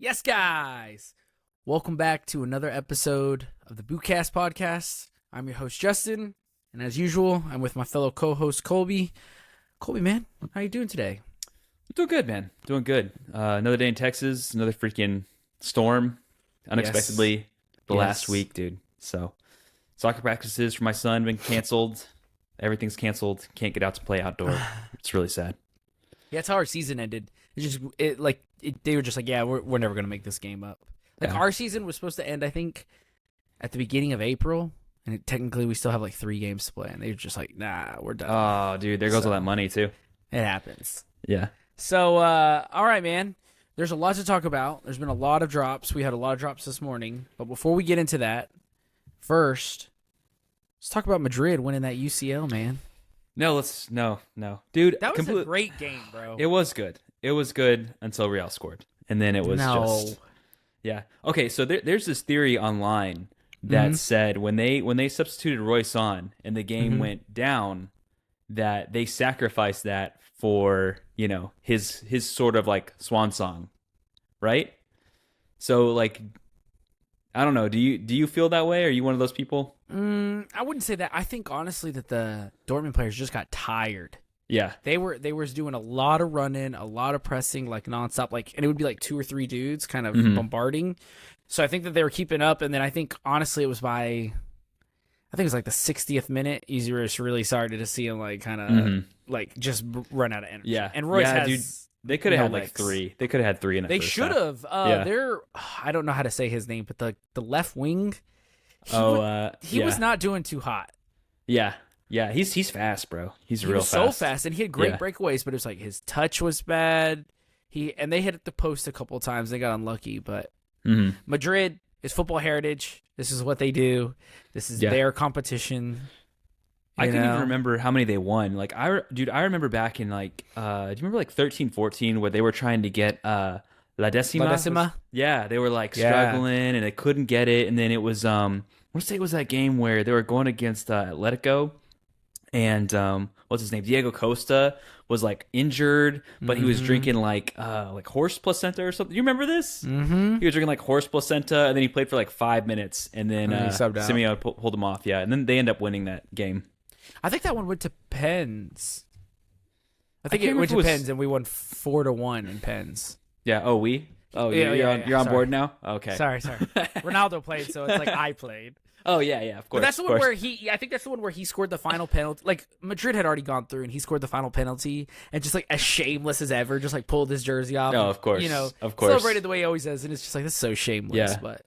Yes, guys! Welcome back to another episode of the Bootcast podcast. I'm your host, Justin, and as usual, I'm with my fellow co-host, Colby. Colby, man, how you doing today? Doing good, man. Doing good. Another day in Texas, another freaking storm, unexpectedly, last week, dude. So, soccer practices for my son been canceled. Everything's canceled. Can't get out to play outdoor. It's really sad. Yeah, it's how our season ended. They were just like, yeah, we're never going to make this game up. Like, our season was supposed to end, I think, at the beginning of April, and technically we still have like 3 games to play, and they were just like, nah, we're done. Oh, dude, there goes all that money, too. It happens. Yeah. So, all right, man. There's a lot to talk about. There's been a lot of drops. We had a lot of drops this morning. But before we get into that, first, let's talk about Madrid winning that UCL, man. No. Dude, that was a great game, bro. It was good. It was good until Real scored. And then it was just... Yeah. Okay, so there's this theory online that said when they substituted Royce on and the game went down, that they sacrificed that for, you know, his sort of like swan song, right? So like, I don't know. Do you feel that way? Are you one of those people? I wouldn't say that. I think honestly that the Dortmund players just got tired. Yeah, they were doing a lot of running, a lot of pressing, like nonstop, like, and it would be like 2 or 3 dudes kind of bombarding. So I think that they were keeping up, and then I think honestly it was it was like the 60th minute. You were just really started to see him like kind of like just run out of energy. Yeah, and Royce has. Dude, they could have had like 3. They could have had 3 in it. They should have. I don't know how to say his name, but the left wing. He was not doing too hot. Yeah, he's fast, bro. He's real fast. So fast, and he had great breakaways, but it was like his touch was bad. And they hit the post a couple of times. They got unlucky, but Madrid is football heritage. This is what they do. This is their competition. I can't even remember how many they won. Like I remember back in like do you remember like 13-14 where they were trying to get La Decima? They were like struggling and they couldn't get it, and then it was I want to say it was that game where they were going against Atletico. And what's his name? Diego Costa was like injured, but he was drinking like horse placenta or something. You remember this? He was drinking like horse placenta, and then he played for like 5 minutes, and then Simeone pulled him off. Yeah, and then they end up winning that game. I think that one went to pens. I think it went to pens, and we won 4-1 in pens. Yeah. Oh, you're on board now. Okay. Sorry. Ronaldo played, so it's like I played. Oh yeah, of course. But that's the one where I think that's the one where he scored the final penalty. Like Madrid had already gone through, and he scored the final penalty, and just like as shameless as ever, just like pulled his jersey off. Oh, of course. Of course, celebrated the way he always does, and it's just like this is so shameless. Yeah. But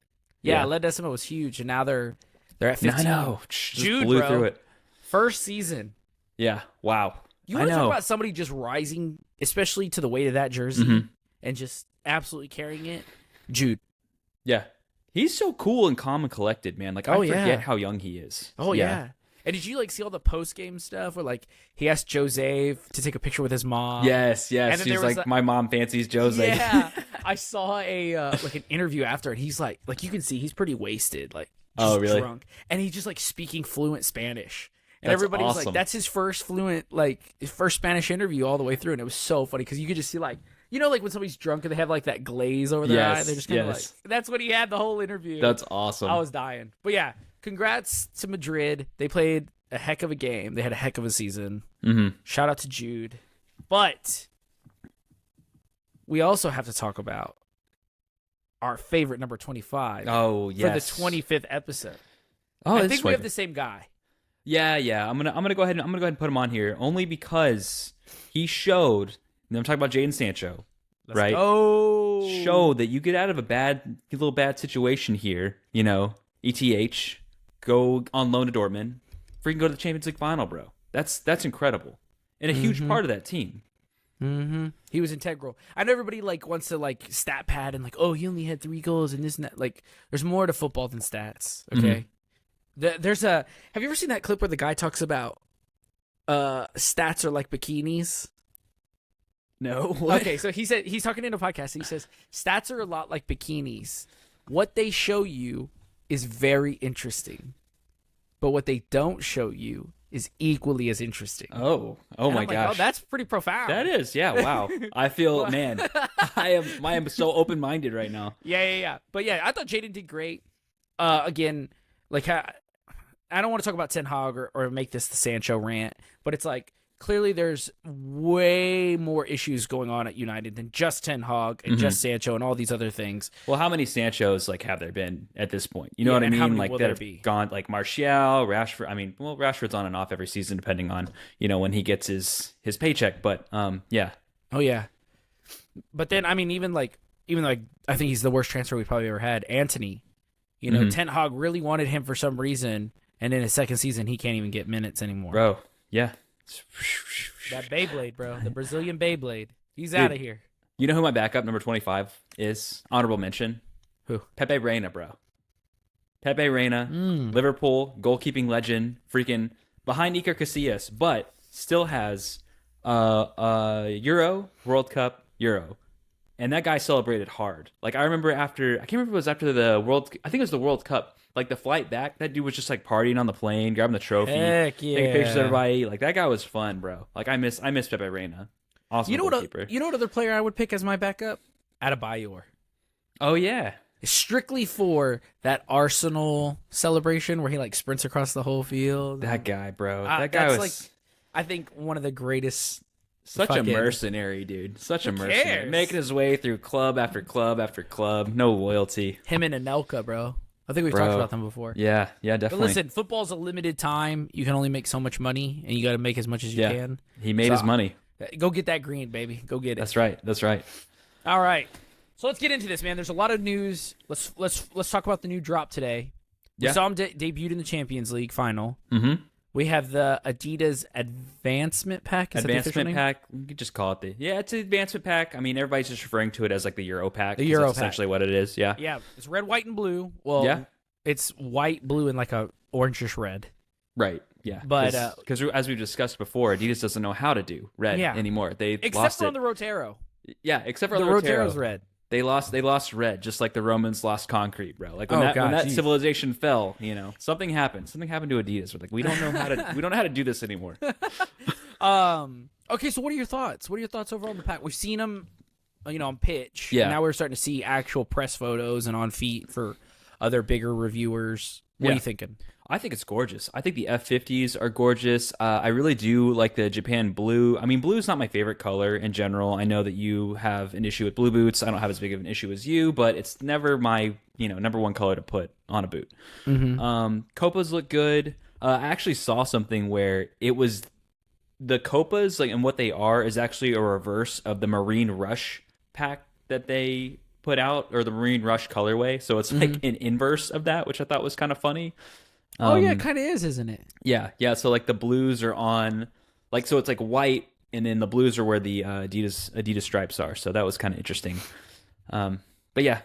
La Decima was huge, and now they're at 15. I know. Jude blew through it. First season. Yeah. Wow. You want to talk about somebody just rising, especially to the weight of that jersey, and just absolutely carrying it? Jude. Yeah. He's so cool and calm and collected, man. Like, I forget how young he is. Oh, yeah. And did you, like, see all the post-game stuff where, like, he asked Jose to take a picture with his mom? Yes. And she's like, my mom fancies Jose. Yeah. I saw an interview after, and he's like you can see he's pretty wasted, like, just drunk. And he's just, like, speaking fluent Spanish. And everybody was like, that's his first first Spanish interview all the way through. And it was so funny because you could just see, like, you know, like when somebody's drunk and they have like that glaze over their eye, they're just kind of like, that's what he had the whole interview. That's awesome. I was dying. But yeah, congrats to Madrid. They played a heck of a game. They had a heck of a season. Shout out to Jude. But we also have to talk about our favorite number 25. Oh, yes. For the 25th episode. Oh, I think we have the same guy. Yeah. I'm gonna go ahead and put him on here only because he showed. And I'm talking about Jadon Sancho, right? Oh, show that you get out of a little bad situation here. You know, ETH, go on loan to Dortmund, freaking go to the Champions League final, bro. That's incredible, and a huge part of that team. He was integral. I know everybody like wants to like stat pad and like, oh, he only had 3 goals and this and that. Like, there's more to football than stats. Okay, Have you ever seen that clip where the guy talks about stats are like bikinis? No. Okay, so he said he's talking in a podcast and he says stats are a lot like bikinis. What they show you is very interesting, but what they don't show you is equally as interesting. Oh my gosh. Oh, that's pretty profound. That is, yeah, wow. I feel, man, I am so open-minded right now. Yeah. But yeah, I thought Jadon did great. Again, like, I don't want to talk about Ten Hag or make this the Sancho rant, but it's like, clearly there's way more issues going on at United than just Ten Hag and just Sancho and all these other things. Well, how many Sanchos like have there been at this point? You know what I mean? Like that have gone, like Martial, Rashford. I mean, well, Rashford's on and off every season depending on, when he gets his paycheck. But yeah. Oh yeah. But then I mean, even though I think he's the worst transfer we probably ever had, Antony. Ten Hag really wanted him for some reason, and in his second season he can't even get minutes anymore. Bro, yeah. That Beyblade, bro. The Brazilian Beyblade. He's out of here. You know who my backup, number 25, is? Honorable mention. Who? Pepe Reina, bro. Pepe Reina, Liverpool, goalkeeping legend, freaking behind Iker Casillas, but still has Euro, World Cup, Euro. And that guy celebrated hard. Like, I remember I can't remember if it was after I think it was the World Cup. Like, the flight back, that dude was just, like, partying on the plane, grabbing the trophy. Heck yeah. Taking pictures of everybody. Like, that guy was fun, bro. Like, I miss Pepe Reina. Awesome goalkeeper. You know what other player I would pick as my backup? Adebayor. Oh, yeah. Strictly for that Arsenal celebration where he, like, sprints across the whole field. That guy, bro. That guy was... like, I think, one of the greatest... Such a mercenary, dude. Such a mercenary. Making his way through club after club after club. No loyalty. Him and Anelka, bro. I think we've talked about them before. Yeah, definitely. But listen, football's a limited time. You can only make so much money, and you got to make as much as you can. He made his money. Go get that green, baby. Go get it. That's right. All right. So let's get into this, man. There's a lot of news. Let's talk about the new drop today. We saw him debuted in the Champions League final. Mm-hmm. We have the Adidas Advancement Pack. Advancement Pack. You could just call it it's an Advancement Pack. I mean, everybody's just referring to it as like the Euro Pack. The Euro Pack. Essentially what it is, yeah. Yeah, it's red, white, and blue. Well, it's white, blue, and like a orangish red. Right, yeah. But because as we've discussed before, Adidas doesn't know how to do red anymore. Except for on the Rotero. Yeah, except for the Rotero's red. They lost red, just like the Romans lost concrete, bro. Like when that civilization fell, something happened. Something happened to Adidas. We're like, we don't know how to do this anymore. Okay, so what are your thoughts? What are your thoughts overall on the pack? We've seen them, on pitch. Yeah. And now we're starting to see actual press photos and on feet for other bigger reviewers. What are you thinking? I think it's gorgeous. I think the F50s are gorgeous. I really do like the Japan blue. I mean, blue is not my favorite color in general. I know that you have an issue with blue boots. I don't have as big of an issue as you, but it's never my number one color to put on a boot. Mm-hmm. Copas look good. I actually saw something where it was the Copas, like, and what they are is actually a reverse of the Marine Rush pack that they put out, or the Marine Rush colorway. So it's like an inverse of that, which I thought was kind of funny. It kind of is, isn't it? Yeah. So like the blues are on, like, so it's like white, and then the blues are where the Adidas stripes are. So that was kind of interesting. But yeah,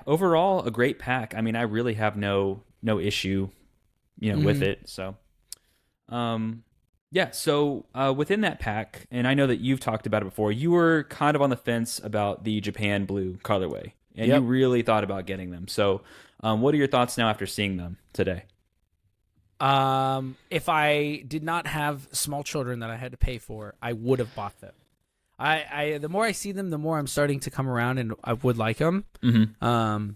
overall a great pack. I mean, I really have no issue, with it. So, So within that pack, and I know that you've talked about it before, you were kind of on the fence about the Japan blue colorway, and you really thought about getting them. So, what are your thoughts now after seeing them today? If I did not have small children that I had to pay for, I would have bought them. I the more I see them, the more I'm starting to come around, and I would like them. Mm-hmm.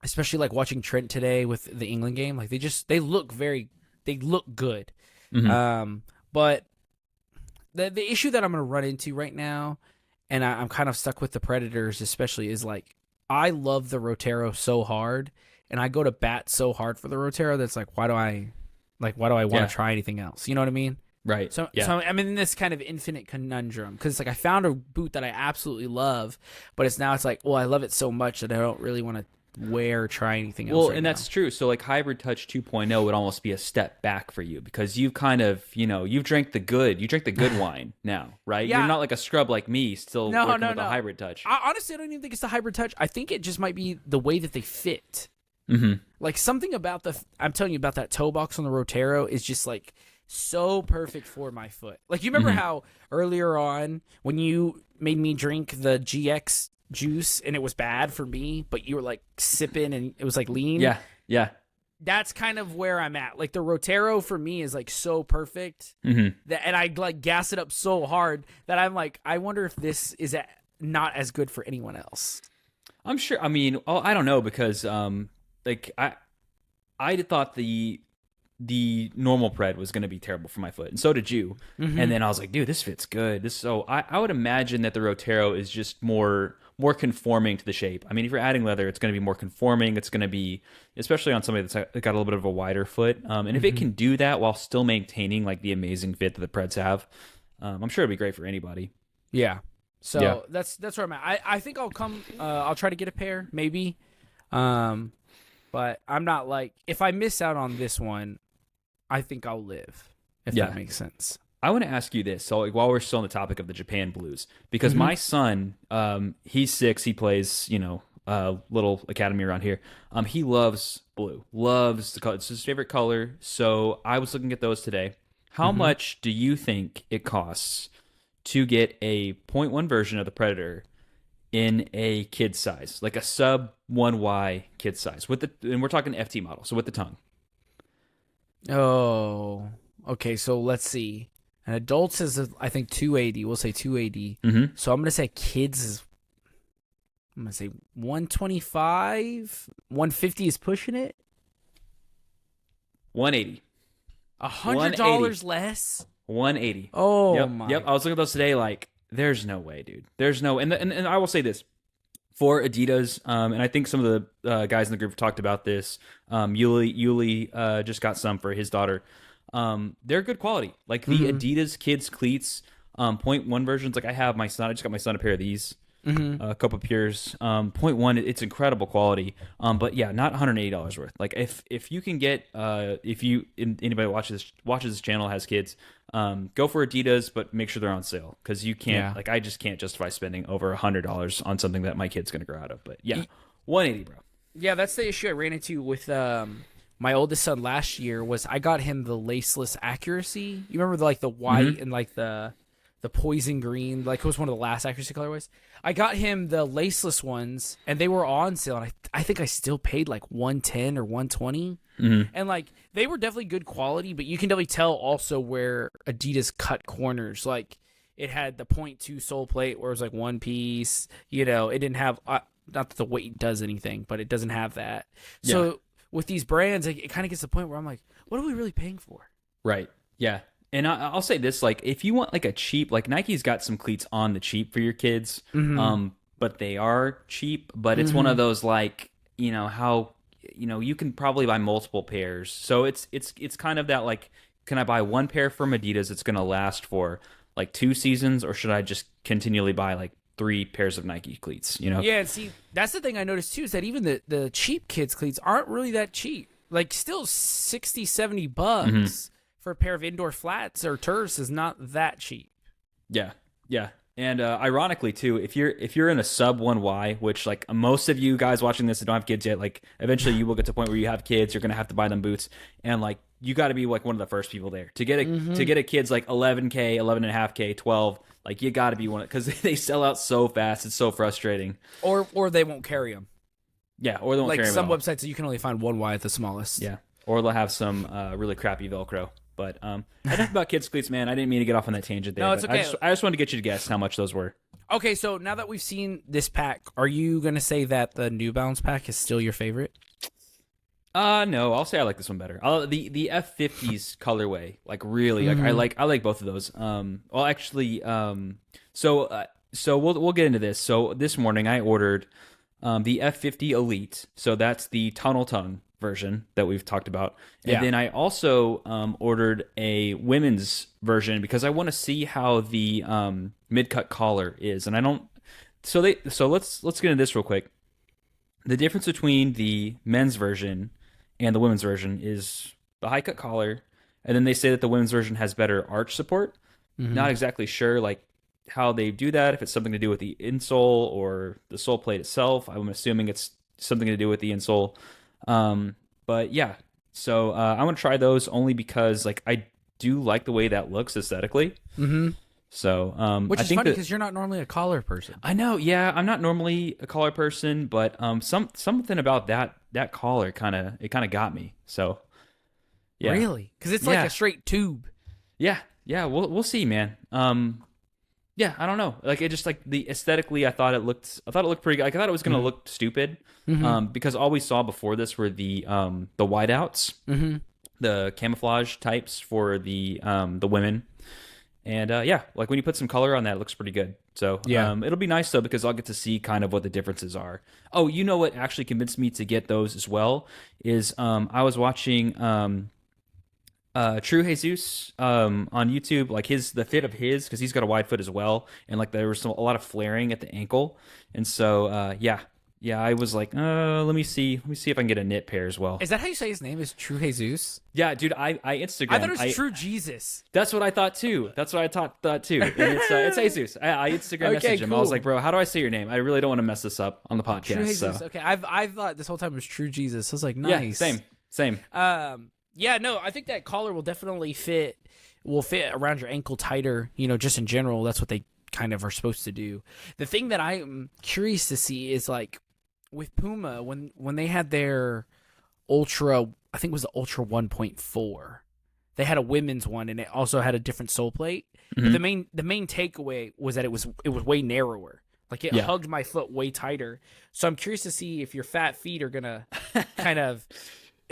Especially like watching Trent today with the England game. Like they look good. Mm-hmm. But the issue that I'm going to run into right now, and I'm kind of stuck with the Predators especially, is like, I love the Rotero so hard, and I go to bat so hard for the Rotero that's like, why do I want to try anything else? You know what I mean? Right. So I'm in this kind of infinite conundrum, because it's like I found a boot that I absolutely love, but it's like, well, I love it so much that I don't really want to wear or try anything else. Well, and that's true. So like Hybrid Touch 2.0 would almost be a step back for you, because you've kind of, you've drank the good wine now, right? Yeah. You're not like a scrub like me, still working with a Hybrid Touch. Honestly, I don't even think it's the Hybrid Touch. I think it just might be the way that they fit. Mm-hmm. Like something about I'm telling you about that toe box on the Rotero is just like so perfect for my foot. Like, you remember how earlier on when you made me drink the GX juice and it was bad for me, but you were like sipping and it was like lean? Yeah. that's kind of where I'm at. Like the Rotero for me is like so perfect that, and I like gas it up so hard that I'm like, I wonder if this is not as good for anyone else. I'm sure. I mean, I don't know because like I thought the normal Pred was going to be terrible for my foot, and so did you. And then I was like, dude, this fits good. So I would imagine that the Rotero is just more conforming to the shape. I mean, if you're adding leather, it's going to be more conforming. It's going to be, especially on somebody that's got a little bit of a wider foot. And if it can do that while still maintaining like the amazing fit that the Preds have, I'm sure it'd be great for anybody. Yeah. So that's where I'm at. I think I'll come. I'll try to get a pair, maybe. But I'm not like, if I miss out on this one, I think I'll live, if that makes sense. I want to ask you this. So like, while we're still on the topic of the Japan Blues, because my son, he's 6. He plays, little academy around here. He loves blue, loves the color. It's his favorite color. So I was looking at those today. How much do you think it costs to get a 0.1 version of the Predator in a kid size, like a sub 1Y kid size, and we're talking FT model, so with the tongue? Oh, okay. So let's see. An adult is, I think, 280. We'll say 280. So I'm going to say kids is, I'm going to say 125. 150 is pushing it. 180. $100 less? 180. Oh, my. Yep. I was looking at those today like, there's no way, dude. There's no, and I will say this. For Adidas, and I think some of the guys in the group talked about this. Yuli just got some for his daughter. They're good quality. Like the Adidas kids cleats, 0.1 versions. Like I have my son. I just got my son a pair of these. Copa Pures. 0.1. It's incredible quality. But yeah, not $180 worth. Like if you can get anybody watches this channel has kids, go for Adidas, but make sure they're on sale because you can't. Like I just can't justify spending over $100 on something that my kid's gonna grow out of. But yeah, 180, bro. Yeah, that's the issue I ran into with my oldest son last year. Was I got him the laceless accuracy. You remember the white and like the poison green, like it was one of the last accuracy colorways. I got him the laceless ones, and they were on sale, and I think I still paid like $110 or $120, and like they were definitely good quality, but you can definitely tell also where Adidas cut corners. Like it had the 0.2 sole plate where it was like one piece. It didn't have not that the weight does anything, but it doesn't have that. So with these brands, it kind of gets to the point where I'm like, what are we really paying for? Right. Yeah. And I'll say this, like, if you want like a cheap, like Nike's got some cleats on the cheap for your kids, but they are cheap, but it's one of those like, how, you can probably buy multiple pairs. So it's kind of that like, can I buy one pair from Adidas that's going to last for like 2 seasons, or should I just continually buy like 3 pairs of Nike cleats, Yeah, and see, that's the thing I noticed too, is that even the cheap kids cleats aren't really that cheap. Like still $60-$70 for a pair of indoor flats or turfs is not that cheap. Yeah. And ironically too, if you're in a sub 1Y, which like most of you guys watching this that don't have kids yet, like eventually you will get to a point where you have kids, you're gonna have to buy them boots, and like you got to be like one of the first people there to get a kid's like 11K, 11.5K, 12. Like you got to be one, because they sell out so fast. It's so frustrating. Or they won't carry them. Yeah, or they won't carry them. Like some websites, you can only find 1Y at the smallest. Yeah, or they'll have some really crappy Velcro. But enough about kids cleats, man. I didn't mean to get off on that tangent there. No, it's okay. I just wanted to get you to guess how much those were. Okay, so now that we've seen this pack, are you going to say that the New Balance pack is still your favorite? No, I'll say I like this one better. The F50's colorway, like really, like I like both of those. Well, actually, so we'll get into this. So this morning I ordered the F50 Elite. So that's the tunnel tongue version that we've talked about, and then I also ordered a women's version because I want to see how the mid-cut collar is, and I don't. So let's get into this real quick. The difference between the men's version and the women's version is the high cut collar, and then they say that the women's version has better arch support. Not exactly sure like how they do that, if it's something to do with the insole or the sole plate itself. I'm assuming it's something to do with the insole. But yeah, so I want to try those only because like I do like the way that looks aesthetically. So which is funny because you're not normally a collar person. I know, yeah, I'm not normally a collar person, but something about that that collar kind of got me. So yeah. Really? Because it's like a straight tube. Yeah, we'll see, man. Yeah, I don't know. Like it just like the aesthetically, I thought it looked pretty good. Like I thought it was gonna look stupid, because all we saw before this were the whiteouts, the camouflage types for the women, and like when you put some color on that, it looks pretty good. So it'll be nice though because I'll get to see kind of what the differences are. Oh, you know what actually convinced me to get those as well is I was watching True Jesus on YouTube, like the fit of his, because he's got a wide foot as well, and like there was a lot of flaring at the ankle, and so I was like, let me see if I can get a knit pair as well. Is that how you say his name? Is True Jesus? Yeah, dude, I Instagram. I thought it was True Jesus. That's what I thought too. And it's Jesus. I Instagram messaged him. Cool. I was like, bro, how do I say your name? I really don't want to mess this up on the podcast. True Jesus. So. Okay, I thought this whole time it was True Jesus. I was like, nice. Yeah, same. Yeah, no, I think that collar will definitely fit around your ankle tighter, just in general. That's what they kind of are supposed to do. The thing that I'm curious to see is like with Puma, when they had their Ultra, I think it was the Ultra 1.4, they had a women's one and it also had a different sole plate. Mm-hmm. But the main takeaway was that it was way narrower. Like it hugged my foot way tighter. So I'm curious to see if your fat feet are gonna kind of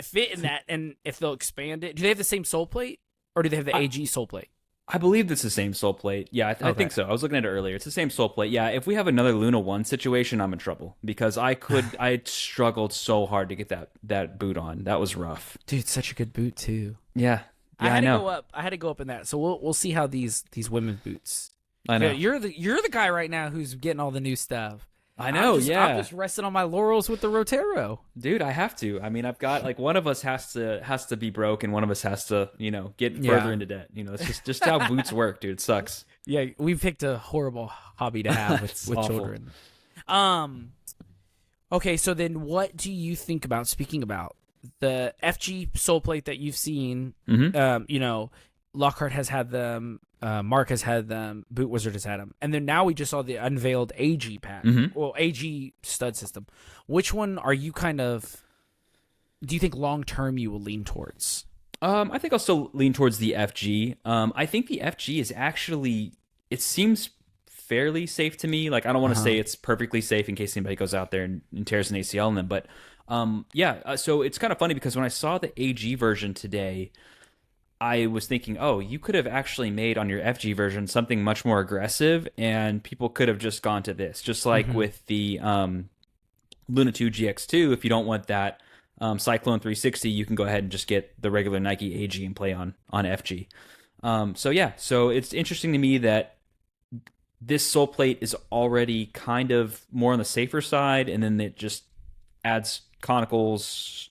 fit in that, and if they'll expand it. Do they have the same sole plate, or do they have the AG sole plate? I believe it's the same sole plate. Yeah, I think so. I was looking at it earlier. It's the same sole plate. Yeah, if we have another Luna 1 situation, I'm in trouble because I struggled so hard to get that boot on. That was rough. Dude, it's such a good boot too. Yeah, I know. I had to go up in that. So we'll see how these women's boots. I know. You're the guy right now who's getting all the new stuff. I know, I'm just resting on my laurels with the Rotero. Dude, I have to. I mean, I've got like one of us has to be broke and one of us has to, get further into debt. It's just how boots work, dude. It sucks. Yeah, we picked a horrible hobby to have with children. Okay, so then what do you think about, speaking about the FG sole plate that you've seen? Mm-hmm. Lockhart has had them, Mark has had them, Boot Wizard has had them, and then now we just saw the unveiled AG pack, AG stud system. Which one are you do you think long term you will lean towards? I think I'll still lean towards the FG. I think the FG is actually, it seems fairly safe to me. Like I don't want to say it's perfectly safe in case anybody goes out there and tears an ACL in them, but so it's kind of funny because when I saw the AG version today, I was thinking, you could have actually made on your FG version something much more aggressive, and people could have just gone to this. Just like with the Luna 2 GX2, if you don't want that Cyclone 360, you can go ahead and just get the regular Nike AG and play on FG. So it's interesting to me that this sole plate is already kind of more on the safer side, and then it just adds conicals,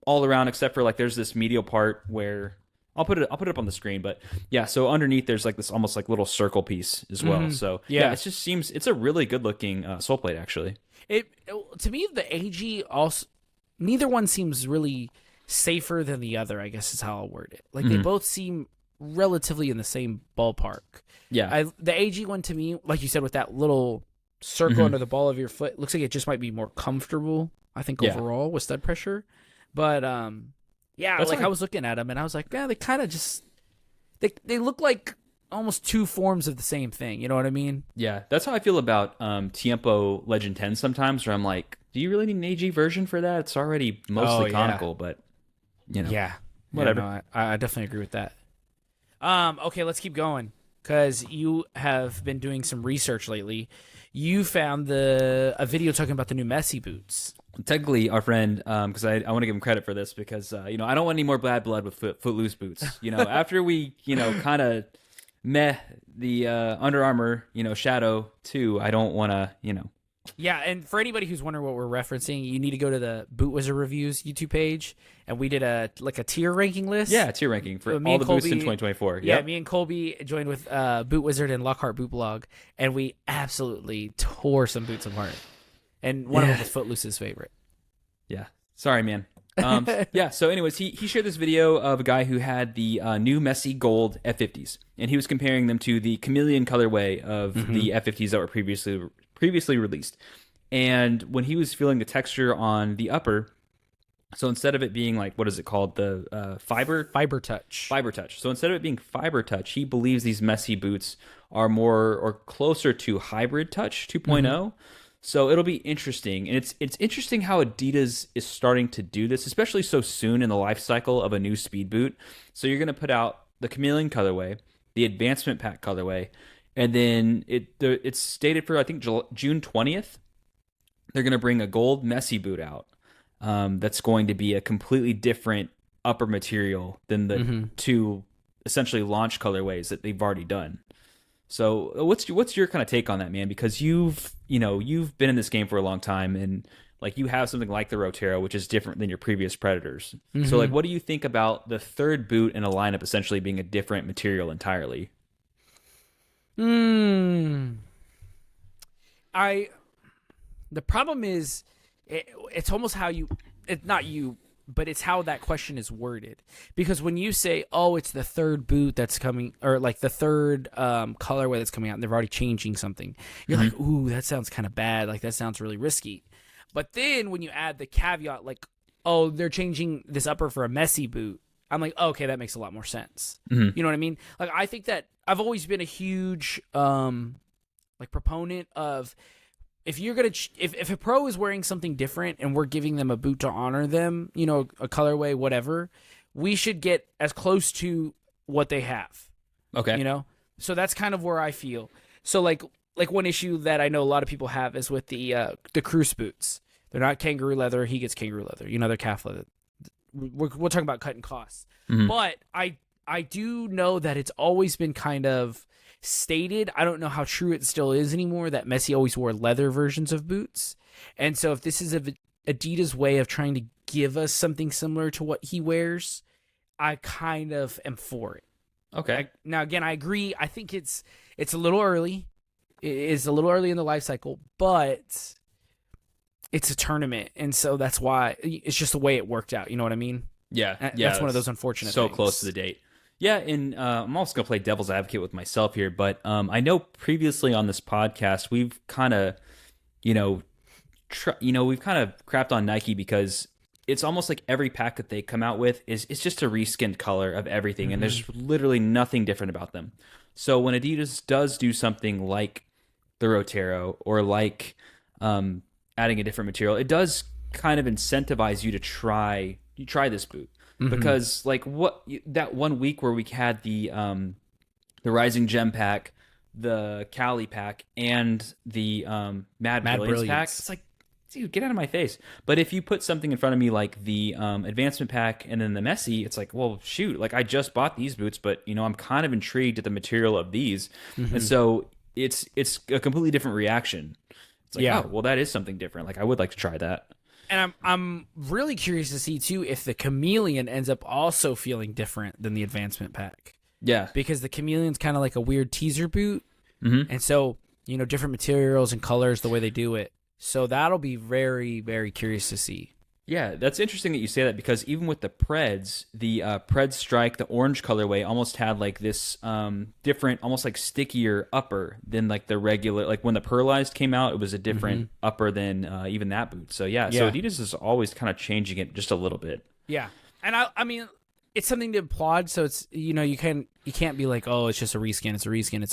all around, except for like there's this medial part where I'll put it up on the screen, but yeah, so underneath there's like this almost like little circle piece as well. So yeah, it just seems it's a really good looking sole plate actually. It to me, the AG also, neither one seems really safer than the other, I guess is how I'll word it. Like they both seem relatively in the same ballpark. Yeah, the AG one to me, like you said, with that little circle under the ball of your foot, looks like it just might be more comfortable, I think, overall with stud pressure. But I was looking at them and I was like, yeah, they kind of just they look like almost two forms of the same thing. You know what I mean? Yeah, that's how I feel about Tiempo Legend 10 sometimes, where I'm like, do you really need an AG version for that? It's already mostly conical, but whatever. Yeah, no, I definitely agree with that. Okay, let's keep going because you have been doing some research lately. You found a video talking about the new Messi boots. Technically, our friend, because I want to give him credit for this because, I don't want any more bad blood with Footloose boots. After we, kind of meh the Under Armour, Shadow 2, I don't want to, Yeah, and for anybody who's wondering what we're referencing, you need to go to the Boot Wizard Reviews YouTube page, and we did a tier ranking list. Yeah, tier ranking for all the boots in 2024. Yeah, me and Colby joined with Boot Wizard and Lockhart Boot Blog, and we absolutely tore some boots apart. And one of them was Footloose's favorite. Yeah, sorry, man. So anyways, he shared this video of a guy who had the new Messi Gold F50s, and he was comparing them to the chameleon colorway of the F50s that were previously released. And when he was feeling the texture on the upper, so instead of it being like, what is it called? The fiber touch. Fiber touch. So instead of it being fiber touch, he believes these Messi boots are more or closer to hybrid touch 2.0. So it'll be interesting. And it's interesting how Adidas is starting to do this, especially so soon in the life cycle of a new speed boot. So you're going to put out the Chameleon colorway, the Advancement Pack colorway, and then it's stated for, I think, June 20th. They're going to bring a gold Messi boot out. That's going to be a completely different upper material than the two essentially launch colorways that they've already done. So what's your kind of take on that, man? Because you've been in this game for a long time, and like you have something like the Rotero, which is different than your previous Predators. So like, what do you think about the third boot in a lineup essentially being a different material entirely? The problem is, it's almost how but it's how that question is worded. Because when you say, oh, it's the third boot that's coming, or like the third colorway that's coming out, and they're already changing something, you're like, ooh, that sounds kind of bad. Like, that sounds really risky. But then when you add the caveat, like, oh, they're changing this upper for a Messi boot, I'm like, oh, okay, that makes a lot more sense. You know what I mean? Like, I think that I've always been a huge proponent of, if you're gonna if a pro is wearing something different and we're giving them a boot to honor them, a colorway, whatever, we should get as close to what they have. Okay. So that's kind of where I feel. So like one issue that I know a lot of people have is with the Cruise boots. They're not kangaroo leather. He gets kangaroo leather. They're calf leather. We're talking about cutting costs. But I do know that it's always been kind of stated, I don't know how true it still is anymore, that Messi always wore leather versions of boots. And so if this is Adidas' way of trying to give us something similar to what he wears, I kind of am for it. Okay. Now, again, I agree. I think it's a little early. It is a little early in the life cycle, but it's a tournament. And so that's why it's just the way it worked out. You know what I mean? Yeah. That's one of those unfortunate things. So things. Close to the date. Yeah, and I'm also going to play devil's advocate with myself here, but I know previously on this podcast we've kind of, we've kind of crapped on Nike because it's almost like every pack that they come out with is just a reskinned color of everything, and there's literally nothing different about them. So when Adidas does do something like the Rotero or like adding a different material, it does kind of incentivize you to try this boot. Because like that 1 week where we had the Rising Gem pack, the Cali pack, and the Mad Brilliance pack, it's like, dude, get out of my face. But if you put something in front of me like the Advancement pack and then the Messi, it's like, well, shoot, like I just bought these boots, but I'm kind of intrigued at the material of these, and so it's a completely different reaction. It's like, oh, well, that is something different. Like I would like to try that. And I'm really curious to see, too, if the Chameleon ends up also feeling different than the Advancement Pack. Yeah. Because the Chameleon's kind of like a weird teaser boot. And so, different materials and colors, the way they do it. So that'll be very, very curious to see. Yeah, that's interesting that you say that, because even with the Preds, the Pred Strike, the orange colorway, almost had like this different, almost like stickier upper than like the regular, like when the Pearlized came out, it was a different upper than even that boot. So yeah, so Adidas is always kind of changing it just a little bit. Yeah, and I mean, it's something to applaud. So it's, you can't be like, oh, it's just a reskin, it's a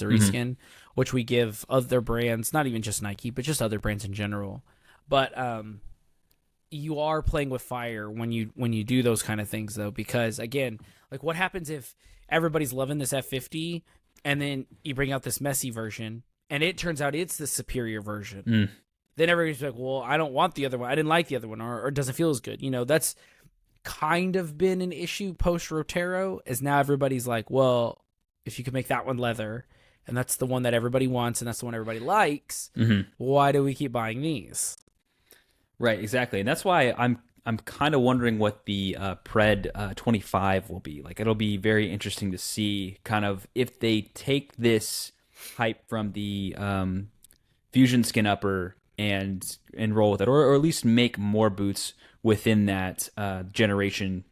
reskin, which we give other brands, not even just Nike, but just other brands in general. But you are playing with fire when you do those kind of things, though, because again, like what happens if everybody's loving this F50 and then you bring out this Messi version and it turns out it's the superior version? Then everybody's like, well, I don't want the other one. I didn't like the other one, or it doesn't feel as good. That's kind of been an issue post Rotero, is now everybody's like, well, if you can make that one leather and that's the one that everybody wants and that's the one everybody likes, why do we keep buying these? Right, exactly. And that's why I'm kind of wondering what the Pred 25 will be. Like, it'll be very interesting to see kind of if they take this hype from the Fusion Skin Upper and roll with it, or at least make more boots within that generation,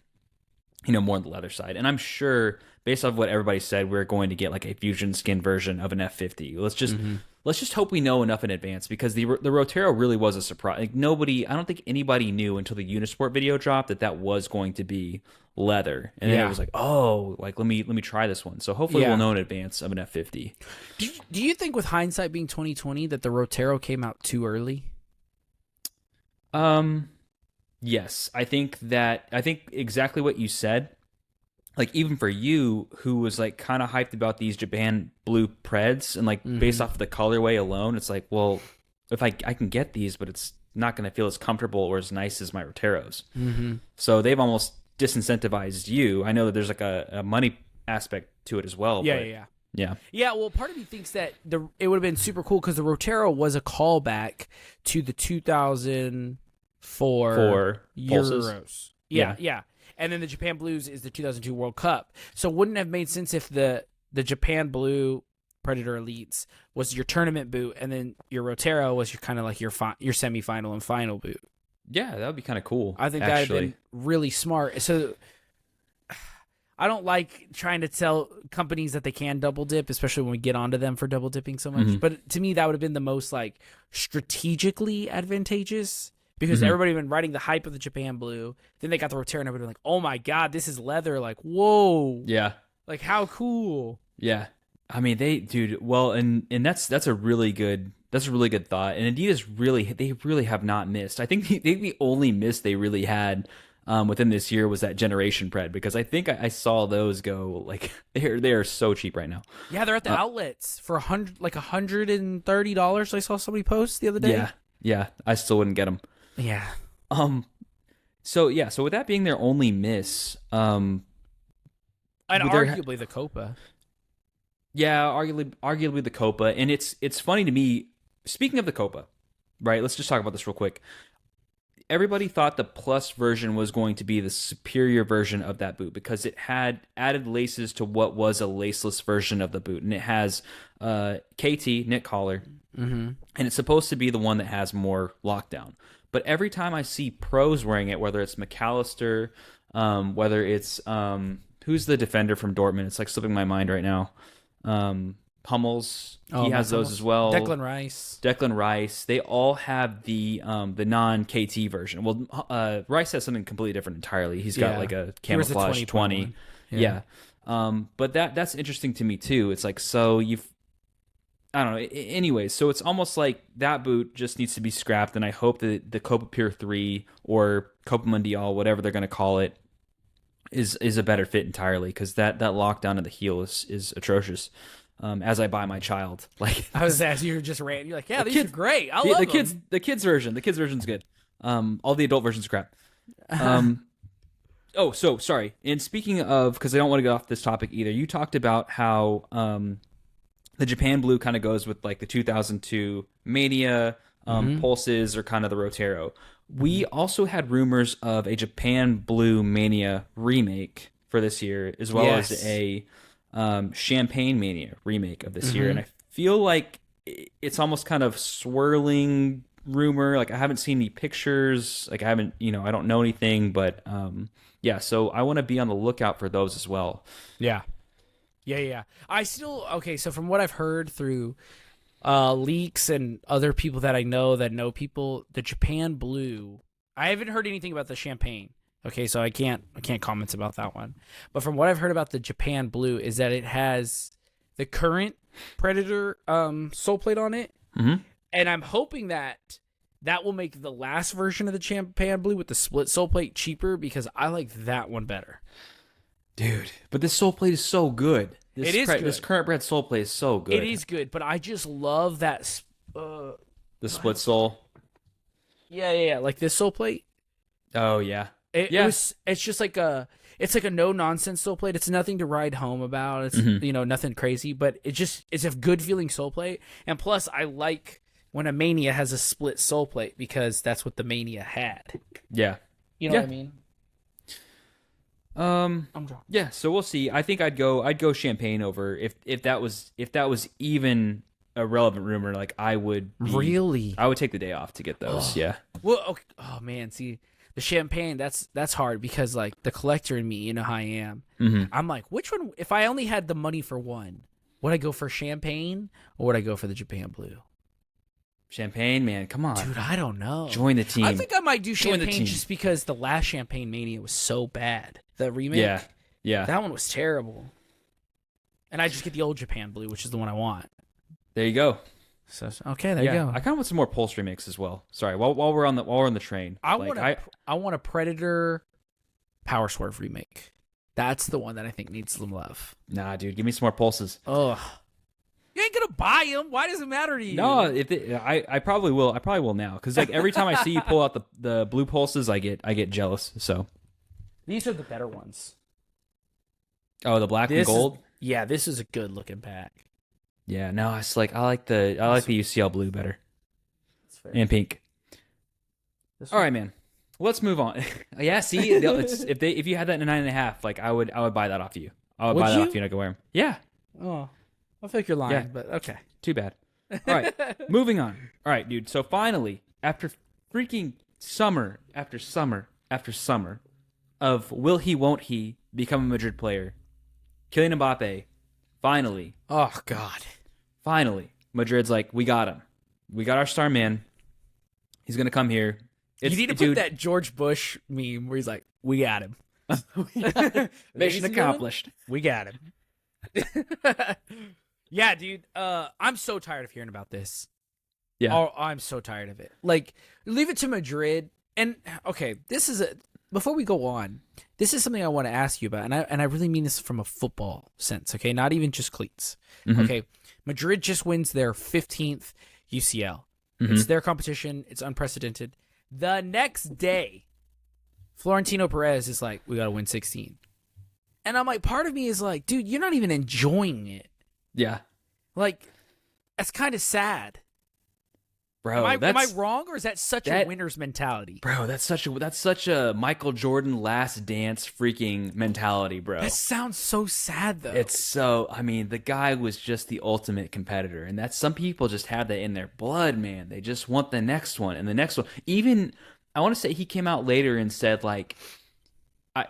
more on the leather side. And I'm sure, based off what everybody said, we're going to get like a Fusion Skin version of an F50. let's just hope we know enough in advance, because the Rotero really was a surprise. Like I don't think anybody knew until the Unisport video dropped that was going to be leather, and then it was like, oh, like let me try this one. So hopefully we'll know in advance of an F50. Do you think, with hindsight being 2020, that the Rotero came out too early? Yes, I think exactly what you said. Like, even for you, who was like kind of hyped about these Japan blue Preds, and like based off of the colorway alone, it's like, well, if I can get these, but it's not going to feel as comfortable or as nice as my Roteros. So they've almost disincentivized you. I know that there's like a money aspect to it as well. Yeah. Well, part of me thinks that it would have been super cool because the Rotero was a callback to the 2004 Euros. Yeah. And then the Japan Blues is the 2002 World Cup. So wouldn't it have made sense if the Japan Blue Predator Elites was your tournament boot, and then your Rotero was your kind of like your semifinal and final boot? Yeah, that would be kind of cool. I think that would have been really smart. So I don't like trying to tell companies that they can double dip, especially when we get onto them for double dipping so much. But to me, that would have been the most like strategically advantageous, because everybody had been riding the hype of the Japan Blue. Then they got the Rotero, and everybody was like, oh my God, this is leather. Like, whoa. Yeah. Like, how cool. Yeah. I mean, well, and that's a really good thought. And Adidas really have not missed. I think the only miss they really had within this year was that Generation Pred, because I think I saw those go, like, they are so cheap right now. Yeah, they're at the outlets for $130. I saw somebody post the other day. Yeah, I still wouldn't get them. Yeah. So with that being their only miss, and arguably the Copa. Yeah, arguably the Copa, and it's funny to me. Speaking of the Copa, right? Let's just talk about this real quick. Everybody thought the Plus version was going to be the superior version of that boot because it had added laces to what was a laceless version of the boot, and it has KT knit collar, and it's supposed to be the one that has more lockdown. But every time I see pros wearing it, whether it's McAllister, whether it's who's the defender from Dortmund? It's like slipping my mind right now. Hummels, he has those as well. Declan Rice. They all have the non-KT version. Well, Rice has something completely different entirely. He's got like a camouflage 20. Yeah. But that's interesting to me too. It's like, so I don't know. Anyways, so it's almost like that boot just needs to be scrapped, and I hope that the Copa Pure 3 or Copa Mundial, whatever they're going to call it, is a better fit entirely, because that lockdown of the heel is atrocious. As I buy my child, like I was asking, you're like, yeah, these are great. I love them. The kids version's good. All the adult versions crap. Oh, so sorry. And speaking of, because I don't want to get off this topic either, you talked about how the Japan Blue kind of goes with like the 2002 Mania pulses, or kind of the Rotero. We also had rumors of a Japan Blue Mania remake for this year, as well as a Champagne Mania remake of this year. And I feel like it's almost kind of swirling rumor. Like, I haven't seen any pictures. Like, I don't know anything, but so I want to be on the lookout for those as well. Yeah. So from what I've heard through leaks and other people that I know people, the Japan Blue, I haven't heard anything about the Champagne. Okay, so I can't comment about that one. But from what I've heard about the Japan Blue is that it has the current Predator sole plate on it. And I'm hoping that will make the last version of the Japan Blue with the split sole plate cheaper, because I like that one better. Dude, but this sole plate is so good. This current brand sole plate is so good. It is good, but I just love that the split sole. Yeah, like this sole plate. Oh yeah. It's just like it's like a no nonsense sole plate. It's nothing to ride home about. It's nothing crazy, but it's a good feeling sole plate. And plus, I like when a Mania has a split sole plate, because that's what the Mania had. Yeah, you know what I mean. I'm drunk. Yeah, so we'll see. I think I'd go Champagne over if that was even a relevant rumor. Like, I would take the day off to get those. Yeah. Well, okay. Oh man, see. The Champagne, that's hard, because like the collector in me, you know how I am. I'm like, which one? If I only had the money for one, Would I go for champagne or would I go for the Japan blue? Champagne, man, come on. Dude, I don't know. Join the team. I think I might do champagne just because the last Champagne Mania was so bad. The remake? Yeah. That one was terrible. And I just get the old Japan blue, which is the one I want. There you go. So okay, there you go. I kind of want some more Pulse remix as well. Sorry, while we're on the train. I want a Predator Power Swerve remake. That's the one that I think needs some love. Nah, dude, give me some more Pulses. Ugh. You ain't gonna buy them. Why does it matter to you? No, I probably will. I probably will now because like every time I see you pull out the blue Pulses, I get jealous. So these are the better ones. Oh, the black and gold. This is a good looking pack. Yeah, no, it's like I like the UCL blue better. That's fair. And pink. All right, man. Let's move on. Yeah, see, if you had that in a 9.5, like I would buy that off you. I would buy that off you and I could wear them. Yeah. Oh. I feel like you're lying, but okay. Too bad. All right, moving on. All right, dude. So finally, after freaking summer after summer after summer of will he, won't he become a Madrid player, Kylian Mbappe, finally. Oh, God. Finally, Madrid's like, we got him. We got our star man. He's going to come here. You need to put that George Bush meme where he's like, we got him. Mission accomplished. We got him. Yeah, dude. I'm so tired of hearing about this. Yeah. Oh, I'm so tired of it. Like, leave it to Madrid. And okay, before we go on, this is something I want to ask you about, and I really mean this from a football sense. Okay, not even just cleats. Mm-hmm. Okay, Madrid just wins their 15th UCL. Mm-hmm. It's their competition. It's unprecedented. The next day, Florentino Perez is like, we got to win 16. And I'm like, part of me is like, dude, you're not even enjoying it. Yeah. Like, that's kind of sad. Bro, am I wrong, or is that such a winner's mentality? Bro, that's such a Michael Jordan Last Dance freaking mentality, bro. That sounds so sad, though. The guy was just the ultimate competitor, and that's some people just have that in their blood, man. They just want the next one and the next one. Even, I want to say he came out later and said, like,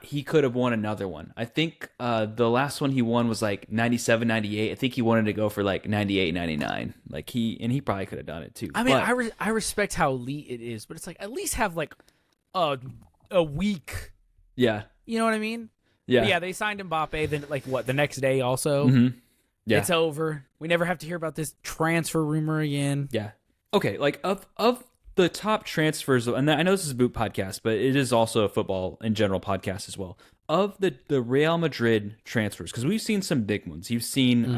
he could have won another one. I think the last one he won was like 97, 98. I think he wanted to go for like 98, 99. Like he probably could have done it too. I mean, I respect how elite it is, but it's like at least have like a week. Yeah. You know what I mean? Yeah. But yeah, they signed Mbappe. Then like what? The next day also. Mm-hmm. Yeah. It's over. We never have to hear about this transfer rumor again. Yeah. Okay. Like of the top transfers, and I know this is a Boot podcast, but it is also a football in general podcast as well. Of the Real Madrid transfers, because we've seen some big ones. You've seen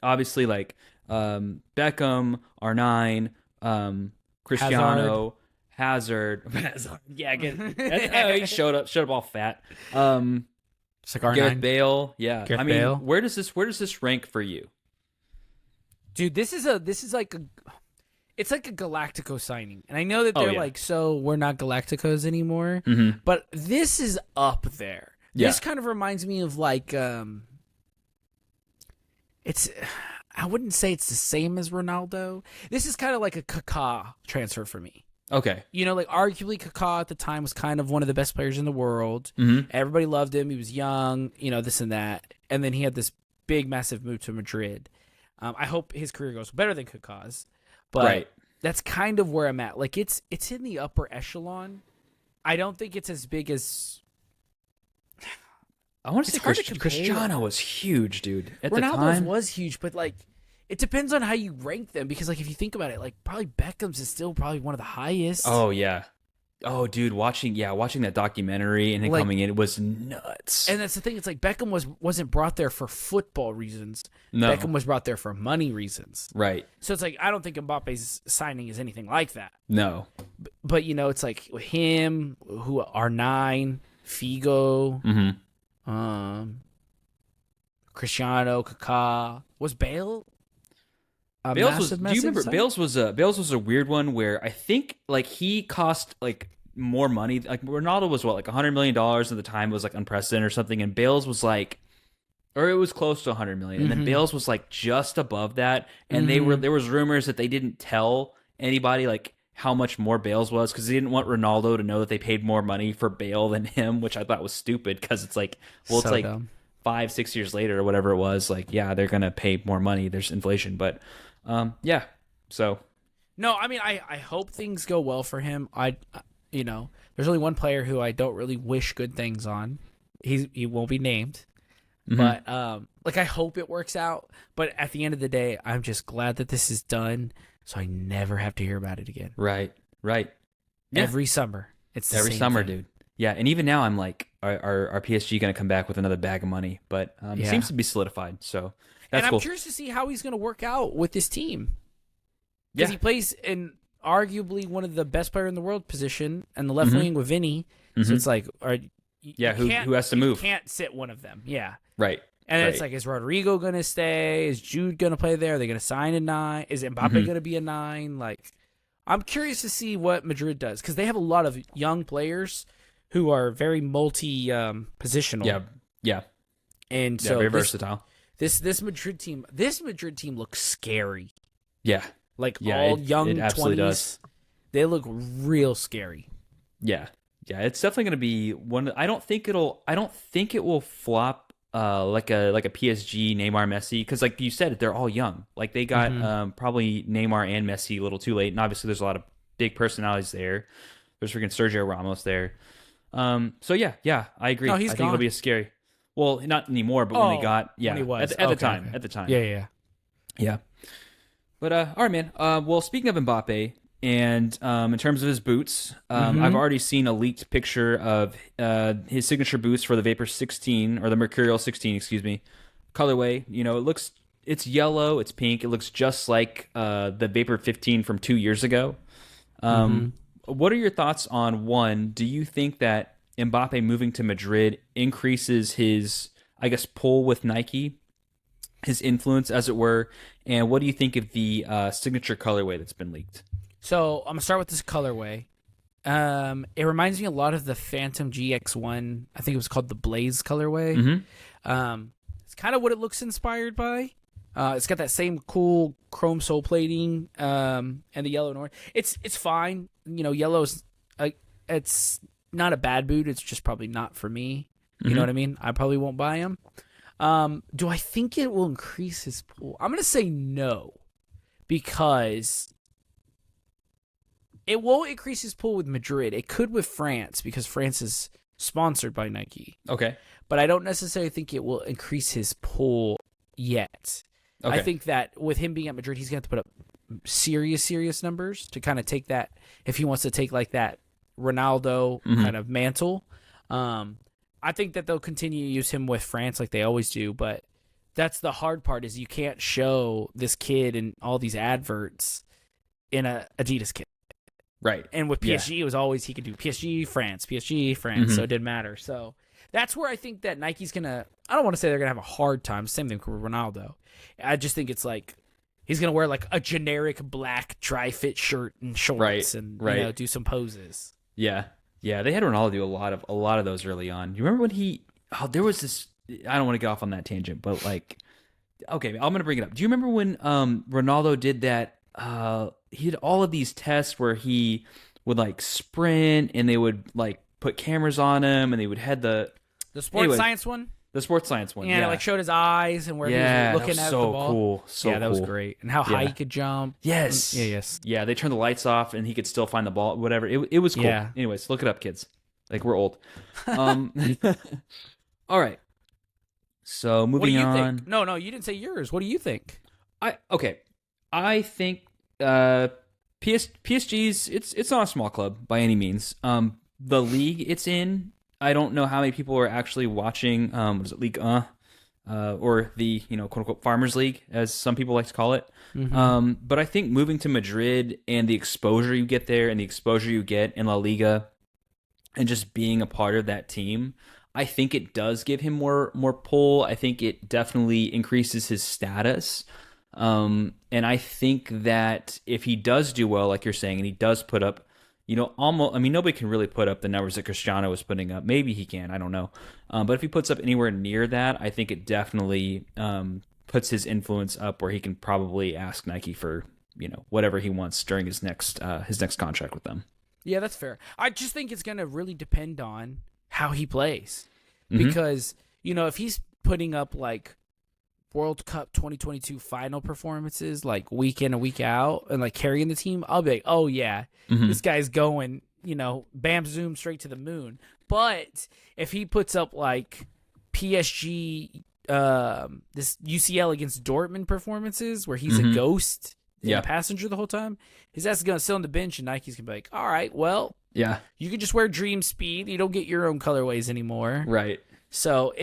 obviously like Beckham, R9, Cristiano, Hazard. Yeah, he showed up all fat. It's like R9. Gareth Bale. Yeah, Gareth Bale. Where does this rank for you, dude? This is like a. It's like a Galactico signing. And I know that they're like, so we're not Galacticos anymore. Mm-hmm. But this is up there. Yeah. This kind of reminds me of like, I wouldn't say it's the same as Ronaldo. This is kind of like a Kaká transfer for me. Okay. You know, like arguably Kaká at the time was kind of one of the best players in the world. Mm-hmm. Everybody loved him. He was young, this and that. And then he had this big, massive move to Madrid. I hope his career goes better than Kaká's. But that's kind of where I'm at. Like, it's in the upper echelon. I don't think it's as big as... I want to say Cristiano was huge, dude. At the time. Ronaldo's was huge, but, like, it depends on how you rank them. Because, like, if you think about it, like, probably Beckham's is still probably one of the highest. Oh, yeah. Oh, dude, watching that documentary and then coming in, it was nuts. And that's the thing. It's like Beckham wasn't brought there for football reasons. No. Beckham was brought there for money reasons. Right. So it's like, I don't think Mbappe's signing is anything like that. No. But it's like him, who R9, Figo, Cristiano, Kaká. Was Bale? Bale's do you remember Bale's was a weird one where I think like he cost like more money. Like Ronaldo was what, like $100 million at the time, was like unprecedented or something, and Bale's was like, or it was close to $100 million, and then Bale's was like just above that, and there was rumors that they didn't tell anybody like how much more Bale's was because they didn't want Ronaldo to know that they paid more money for Bale than him, which I thought was stupid because it's like, well, it's like dumb. 5-6 years later or whatever it was, like, yeah, they're going to pay more money. There's inflation. But, yeah, so. No, I mean, I hope things go well for him. There's only one player who I don't really wish good things on. He won't be named. But, I hope it works out. But at the end of the day, I'm just glad that this is done so I never have to hear about it again. Right. Yeah. Every summer. It's every summer, dude. Yeah, and even now I'm like, are PSG going to come back with another bag of money? But it seems to be solidified, so that's cool. I'm curious to see how he's going to work out with this team. Because he plays in arguably one of the best player in the world position and the left wing with Vinny. So it's like, who has to move? You can't sit one of them. Yeah. Right. And it's like, is Rodrigo going to stay? Is Jude going to play there? Are they going to sign a 9? Is Mbappe going to be a 9? Like, I'm curious to see what Madrid does because they have a lot of young players who are very multi-positional. Yeah. And so very versatile. This Madrid team looks scary. Yeah. All young it absolutely 20s. Does. They look real scary. Yeah. Yeah, it's definitely going to be one. I don't think it will flop like a PSG Neymar Messi because like you said they're all young. Like they got probably Neymar and Messi a little too late, and obviously there's a lot of big personalities there. There's freaking Sergio Ramos there. So yeah, I agree. No, I think gone. it'll be a scary. Well, not anymore, but when they got when he was. At the time. Yeah. But all right, man. Well, speaking of Mbappe, and in terms of his boots, I've already seen a leaked picture of his signature boots for the Vapor 16 or the Mercurial 16, excuse me, colorway. It's yellow, it's pink. It looks just like the Vapor 15 from 2 years ago. What are your thoughts on one? Do you think that Mbappe moving to Madrid increases his, I guess, pull with Nike, his influence, as it were? And what do you think of the signature colorway that's been leaked? So I'm gonna start with this colorway. It reminds me a lot of the Phantom GX1. I think it was called the Blaze colorway. It's kind of what it looks inspired by. It's got that same cool chrome sole plating and the yellow and orange. It's fine. Yellow's it's not a bad boot. It's just probably not for me. You know what I mean? I probably won't buy them. Do I think it will increase his pull? I'm gonna say no, because it won't increase his pull with Madrid. It could with France because France is sponsored by Nike. Okay, but I don't necessarily think it will increase his pull yet. Okay. I think that with him being at Madrid, he's going to have to put up serious numbers to kind of take that, if he wants to take like that Ronaldo kind of mantle. I think that they'll continue to use him with France like they always do, but that's the hard part is you can't show this kid in all these adverts in a Adidas kit. Right. And with PSG, it was always he could do PSG, France, so it didn't matter. So that's where I think that Nike's going to, I don't want to say they're going to have a hard time. Same thing with Ronaldo. I just think it's like he's going to wear like a generic black dry-fit shirt and shorts and do some poses. Yeah. Yeah, they had Ronaldo do a lot of those early on. You remember when there was this, I don't want to get off on that tangent, but like, okay, I'm going to bring it up. Do you remember when Ronaldo did that? He did all of these tests where he would like sprint and they would like put cameras on him and they would head the sports science one? The sports science one. Yeah, like showed his eyes and where he was looking at the ball. Cool. That was great. And how high he could jump. Yes. Yeah, they turned the lights off and he could still find the ball, whatever. It was cool. Yeah. Anyways, look it up, kids. Like, we're old. All right. So, moving on. Think? No, you didn't say yours. What do you think? I think PSG's, it's not a small club by any means. The league it's in, I don't know how many people are actually watching. Was it Ligue 1? Or the quote unquote Farmers League, as some people like to call it. But I think moving to Madrid and the exposure you get there and the exposure you get in La Liga, and just being a part of that team, I think it does give him more pull. I think it definitely increases his status. And I think that if he does do well, like you're saying, and he does put up, almost, I mean, nobody can really put up the numbers that Cristiano was putting up. Maybe he can, I don't know. But if he puts up anywhere near that, I think it definitely puts his influence up where he can probably ask Nike for, whatever he wants during his next contract with them. Yeah, that's fair. I just think it's going to really depend on how he plays. Because, if he's putting up like World Cup 2022 final performances like week in and week out and like carrying the team, I'll be like, oh yeah, this guy's going, bam, zoom straight to the moon. But if he puts up like PSG, this UCL against Dortmund performances where he's a ghost and a passenger the whole time, his ass is going to sit on the bench and Nike's going to be like, all right, well, you can just wear Dream Speed. You don't get your own colorways anymore. Right. So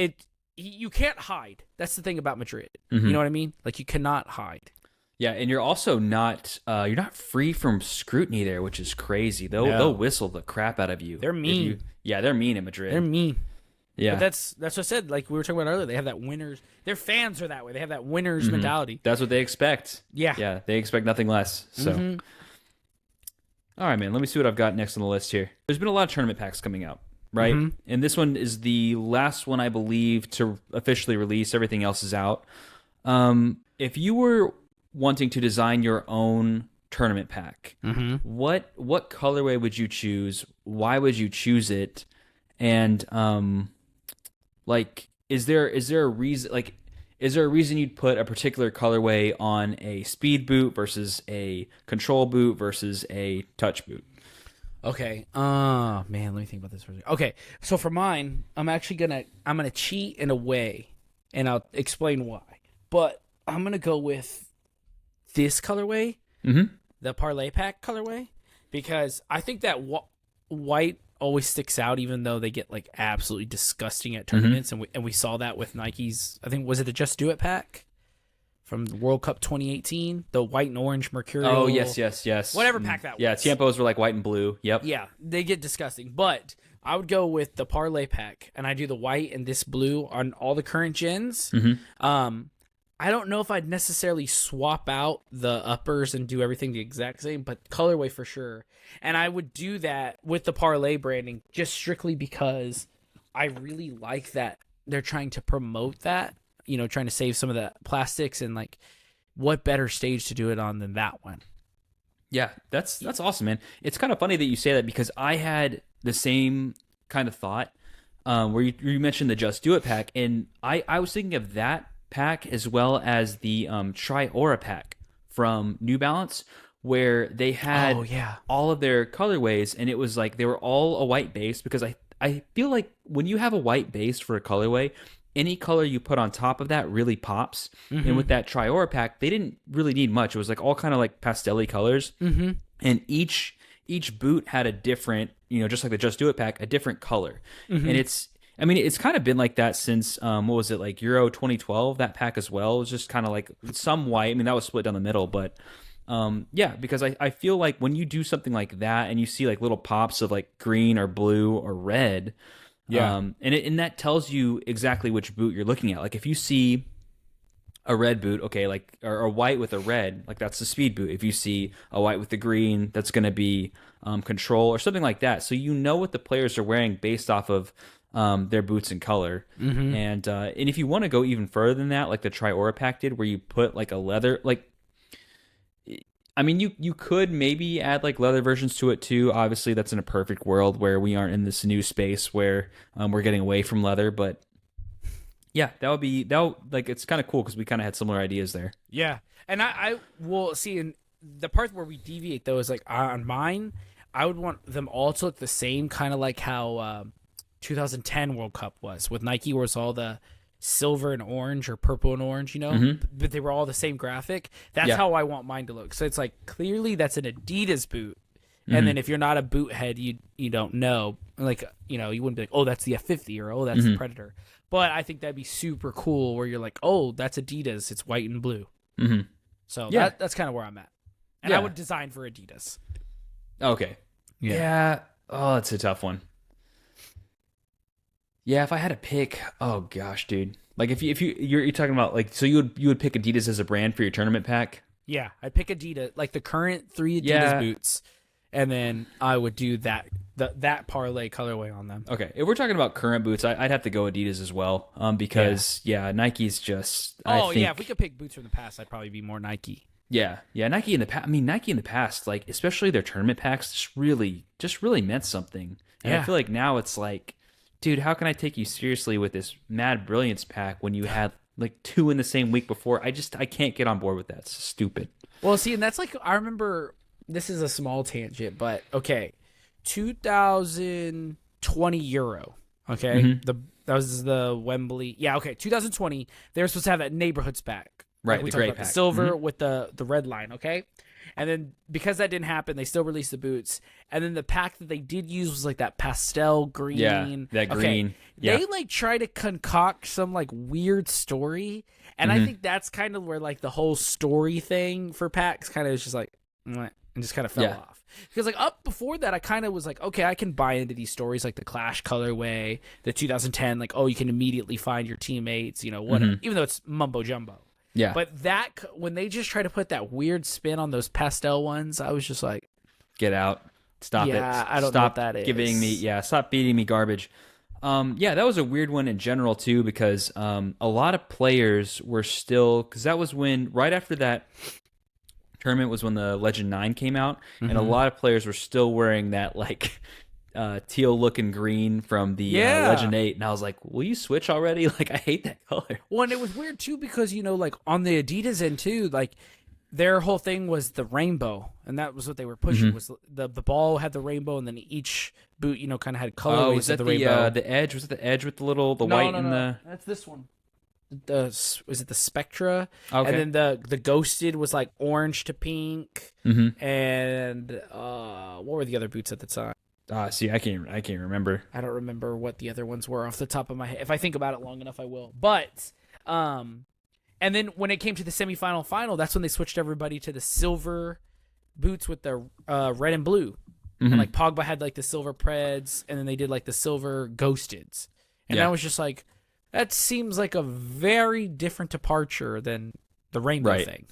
you can't hide. That's the thing about Madrid. You know what I mean? Like you cannot hide. Yeah, and you're also not you're not free from scrutiny there, which is crazy. They'll whistle the crap out of you. They're mean. They're mean in Madrid. They're mean. Yeah, but that's what I said. Like we were talking about earlier, they have that winners. Their fans are that way. They have that winners mentality. That's what they expect. Yeah, they expect nothing less. So, all right, man. Let me see what I've got next on the list here. There's been a lot of tournament packs coming out. Right? And this one is the last one, I believe, to officially release. Everything else is out. If you were wanting to design your own tournament pack, what colorway would you choose? Why would you choose it? And is there a reason? Like, is there a reason you'd put a particular colorway on a speed boot versus a control boot versus a touch boot? Okay. Man, let me think about this for a second. Okay, so for mine, I'm gonna cheat in a way, and I'll explain why. But I'm gonna go with this colorway, the Parlay Pack colorway, because I think that white always sticks out, even though they get like absolutely disgusting at tournaments, and we saw that with Nike's. I think was it the Just Do It pack from the World Cup 2018, the white and orange mercurial. Oh, yes. Whatever pack that was. Yeah, Tiempos were like white and blue. Yep. Yeah, they get disgusting. But I would go with the Parlay Pack, and I do the white and this blue on all the current gens. I don't know if I'd necessarily swap out the uppers and do everything the exact same, but colorway for sure. And I would do that with the Parlay branding just strictly because I really like that they're trying to promote that. Trying to save some of the plastics, and like, what better stage to do it on than that one? Yeah, that's awesome, man. It's kind of funny that you say that because I had the same kind of thought where you mentioned the Just Do It pack, and I was thinking of that pack as well as the Tri-Aura pack from New Balance, where they had all of their colorways, and it was like they were all a white base, because I feel like when you have a white base for a colorway, any color you put on top of that really pops. And with that Tri-Aura pack, they didn't really need much. It was like all kind of like pastel-y colors. And each boot had a different, just like the Just Do It pack, a different color. And it's kind of been like that since, what was it, like Euro 2012, that pack as well. It was just kind of like some white. I mean, that was split down the middle, but because I feel like when you do something like that and you see like little pops of like green or blue or red, and that tells you exactly which boot you're looking at. Like if you see a red boot, okay, like or a white with a red, like that's the speed boot. If you see a white with the green, that's going to be control or something like that. So you know what the players are wearing based off of their boots and color. And if you want to go even further than that, like the Tri-Aura pack did, where you put like a leather, like, I mean, you could maybe add like leather versions to it too. Obviously, that's in a perfect world where we aren't in this new space where we're getting away from leather. But yeah, like it's kind of cool because we kind of had similar ideas there. Yeah, and I will see in the part where we deviate though is like on mine, I would want them all to look the same, kind of like how 2010 World Cup was with Nike, where it's all the silver and orange or purple and orange, but they were all the same graphic. That's how I want mine to look. So it's like clearly that's an Adidas boot, and then if you're not a boot head, you don't know, like you wouldn't be like, oh, that's the F50 or oh, that's the Predator. But I think that'd be super cool where you're like, oh, that's Adidas, it's white and blue. So that's kind of where I'm at, and I would design for Adidas. Okay. Yeah. Oh, it's a tough one. Yeah, if I had to pick, oh gosh, dude. Like if you're talking about like, so you would pick Adidas as a brand for your tournament pack? Yeah, I'd pick Adidas, like the current 3 Adidas boots, and then I would do that parlay colorway on them. Okay, if we're talking about current boots, I'd have to go Adidas as well, because Nike's just. If we could pick boots from the past, I'd probably be more Nike. Yeah, Nike in the past. I mean, Nike in the past, like especially their tournament packs, just really meant something. And I feel like now it's like dude, how can I take you seriously with this Mad Brilliance pack when you had like 2 in the same week before? I can't get on board with that. It's stupid. Well, see, and that's like, I remember, this is a small tangent, but okay, 2020 Euro, okay? Mm-hmm. That was the Wembley. Yeah, okay, 2020, they were supposed to have that Neighborhoods pack. Right, like the gray pack. The silver with the red line, okay? And then because that didn't happen, they still released the boots. And then the pack that they did use was like that pastel green. Yeah, that green. Yeah. They like try to concoct some like weird story. And I think that's kind of where like the whole story thing for packs kind of is just like, and just kind of fell off. Because like up before that, I kind of was like, okay, I can buy into these stories like the Clash colorway, the 2010, like, oh, you can immediately find your teammates, you know, whatever, even though it's mumbo jumbo. Yeah. But that, when they just try to put that weird spin on those pastel ones, I was just like, get out. Stop it. I don't know what that is. Stop feeding me garbage. That was a weird one in general too, because a lot of players were still, because that was when, right after that tournament was when the Legend 9 came out, and a lot of players were still wearing that like teal looking green from the Legend 8, and I was like, will you switch already? Like, I hate that color. Well, and it was weird too, because, you know, like on the Adidas end too, like their whole thing was the rainbow, and that was what they were pushing, was the ball had the rainbow, and then each boot, you know, kind of had colorways of the rainbow. The edge? Was it the edge with the little white and the... That's this one. Was it the Spectra? Okay. And then the Ghosted was like orange to pink, and what were the other boots at the time? See, I can't remember. I don't remember what the other ones were off the top of my head. If I think about it long enough, I will. But, and then when it came to the semifinal final, that's when they switched everybody to the silver boots with the red and blue. And like Pogba had like the silver Preds, and then they did like the silver Ghosteds. And I was just like, that seems like a very different departure than the rainbow thing.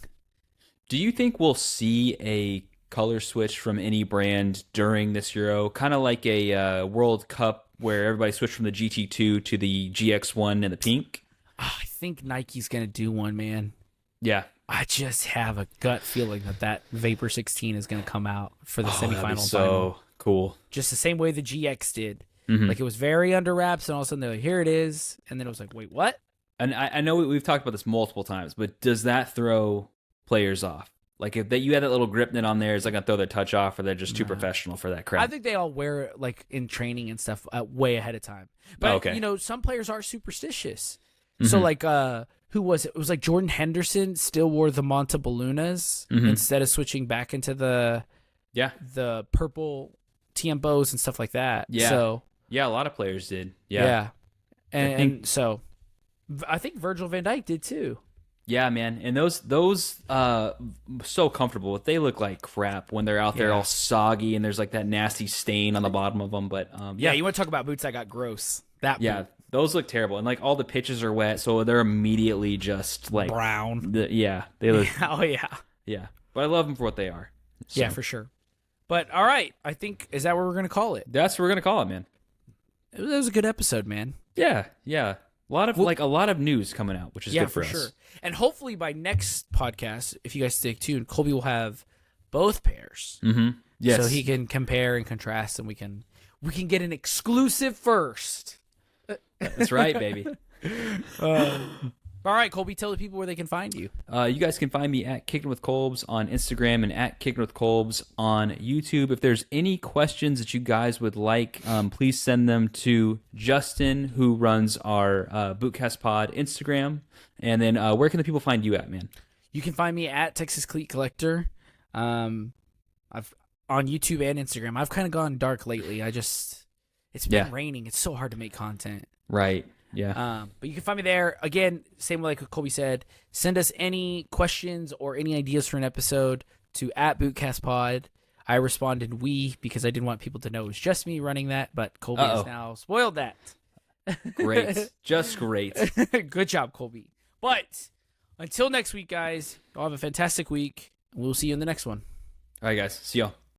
Do you think we'll see a color switch from any brand during this Euro, kind of like a World Cup where everybody switched from the GT2 to the GX1 and the pink? I think Nike's gonna do one, man. Yeah, I just have a gut feeling that Vapor 16 is gonna come out for the semifinal. That'd be so final. Cool. Just the same way the GX did. Like, it was very under wraps, and all of a sudden they're like, here it is, and then it was like, wait, what? And I know we've talked about this multiple times, but does that throw players off? Like, if you had that little grip knit on there, is that going to throw their touch off, or they're just too professional for that crap? I think they all wear it, like, in training and stuff way ahead of time. But, you know, some players are superstitious. So, like, who was it? It was like Jordan Henderson still wore the Montebalunas instead of switching back into the purple Tiempos and stuff like that. Yeah. So, yeah, a lot of players did. Yeah. And so, I think Virgil van Dijk did too. Yeah, man, and those so comfortable. They look like crap when they're out there all soggy, and there's like that nasty stain on the bottom of them. But you want to talk about boots that got gross? Boot. Those look terrible, and like all the pitches are wet, so they're immediately just like brown. They look. Yeah. But I love them for what they are. So. Yeah, for sure. But all right, I think, is that what we're gonna call it? That's what we're gonna call it, man. It was a good episode, man. Yeah. A lot of news coming out, which is good for us. Sure. And hopefully by next podcast, if you guys stay tuned, Colby will have both pairs. Yes. So he can compare and contrast, and we can get an exclusive first. That's right, baby. All right, Colby, tell the people where they can find you. You guys can find me at Kicking with Kolbs on Instagram and at Kicking with Kolbs on YouTube. If there's any questions that you guys would like, please send them to Justin, who runs our Bootcast Pod Instagram. And then where can the people find you at, man? You can find me at Texas Cleat Collector. I've on YouTube and Instagram. I've kind of gone dark lately. It's been raining. It's so hard to make content. Right. Yeah. But you can find me there. Again, same way like Colby said, send us any questions or any ideas for an episode to at BootcastPod. I responded because I didn't want people to know it was just me running that, but Colby has now spoiled that. Great. Just great. Good job, Colby. But until next week, guys, y'all have a fantastic week. We'll see you in the next one. All right, guys. See y'all.